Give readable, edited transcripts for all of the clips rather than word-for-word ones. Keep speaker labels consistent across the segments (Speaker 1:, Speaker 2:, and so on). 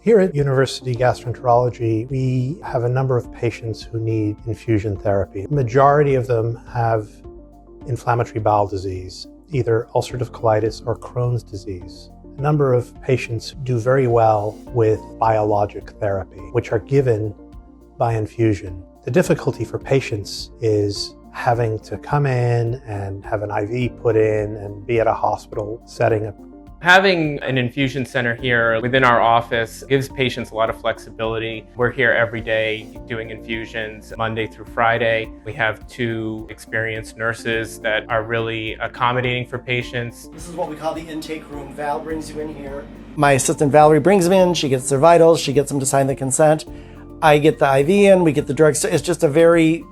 Speaker 1: Here at University Gastroenterology, we have a number of patients who need infusion therapy. The majority of them have inflammatory bowel disease, either ulcerative colitis or Crohn's disease. A number of patients do very well with biologic therapy, which are given by infusion. The difficulty for patients is having to come in and have an IV put in and be at a hospital setting.
Speaker 2: Having an infusion center here within our office gives patients a lot of flexibility. We're here every day doing infusions Monday through Friday. We have 2 experienced nurses that are really accommodating for patients.
Speaker 3: This is what we call the intake room. Val brings you in here. My assistant Valerie brings them in, she gets their vitals, she gets them to sign the consent. I get the IV in, we get the drugs. It's just a very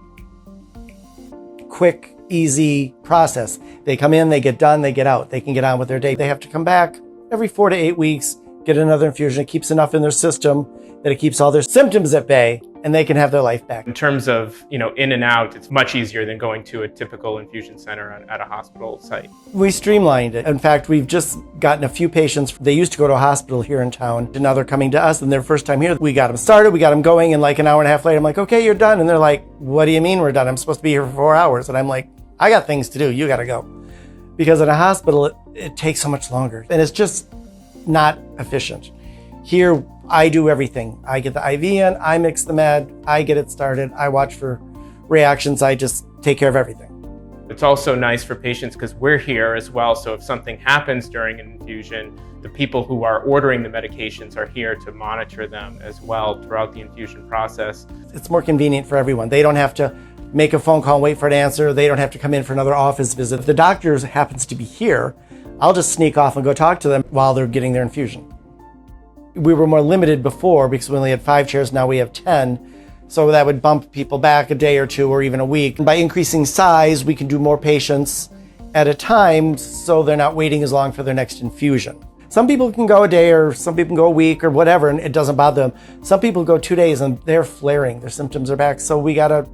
Speaker 3: quick, easy process. They come in, they get done, they get out. They can get on with their day. They have to come back every 4 to 8 weeks, get another infusion. It keeps enough in their system that it keeps all their symptoms at bay and they can have their life back.
Speaker 2: In terms of, in and out, it's much easier than going to a typical infusion center at a hospital site.
Speaker 3: We streamlined it. In fact, we've just gotten a few patients. They used to go to a hospital here in town, and now they're coming to us, and their first time here, we got them started, we got them going, and like an hour and a half later, I'm like, okay, you're done. And they're like, what do you mean we're done? I'm supposed to be here for 4 hours. And I'm like, I got things to do, you gotta go. Because in a hospital, it takes so much longer, and it's just not efficient. Here, I do everything. I get the IV in, I mix the med, I get it started, I watch for reactions, I just take care of everything.
Speaker 2: It's also nice for patients because we're here as well, so if something happens during an infusion, the people who are ordering the medications are here to monitor them as well throughout the infusion process.
Speaker 3: It's more convenient for everyone. They don't have to make a phone call and wait for an answer. They don't have to come in for another office visit. If the doctor happens to be here, I'll just sneak off and go talk to them while they're getting their infusion. We were more limited before because we only had 5 chairs, now we have 10. So that would bump people back a day or 2 or even a week. And by increasing size, we can do more patients at a time so they're not waiting as long for their next infusion. Some people can go a day or some people can go a week or whatever and it doesn't bother them. Some people go 2 days and they're flaring, their symptoms are back. So we gotta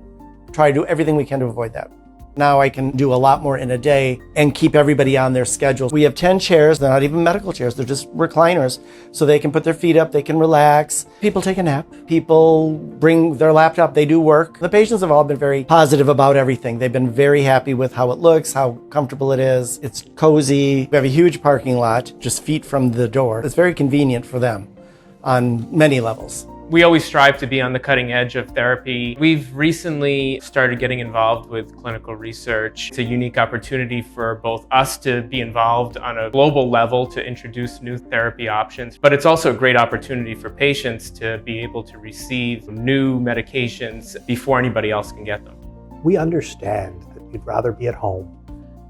Speaker 3: try to do everything we can to avoid that. Now I can do a lot more in a day and keep everybody on their schedule. We have 10 chairs. They're not even medical chairs. They're just recliners. So they can put their feet up. They can relax. People take a nap. People bring their laptop. They do work. The patients have all been very positive about everything. They've been very happy with how it looks, how comfortable it is. It's cozy. We have a huge parking lot, just feet from the door. It's very convenient for them on many levels.
Speaker 2: We always strive to be on the cutting edge of therapy. We've recently started getting involved with clinical research. It's a unique opportunity for both us to be involved on a global level to introduce new therapy options, but it's also a great opportunity for patients to be able to receive new medications before anybody else can get them.
Speaker 1: We understand that you'd rather be at home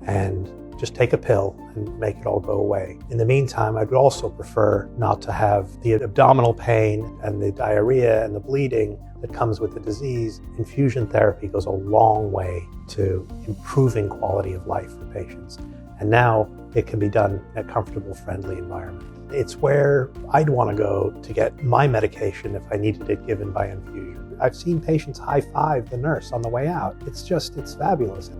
Speaker 1: and just take a pill and make it all go away. In the meantime, I'd also prefer not to have the abdominal pain and the diarrhea and the bleeding that comes with the disease. Infusion therapy goes a long way to improving quality of life for patients. And now it can be done in a comfortable, friendly environment. It's where I'd want to go to get my medication if I needed it given by infusion. I've seen patients high-five the nurse on the way out. It's fabulous.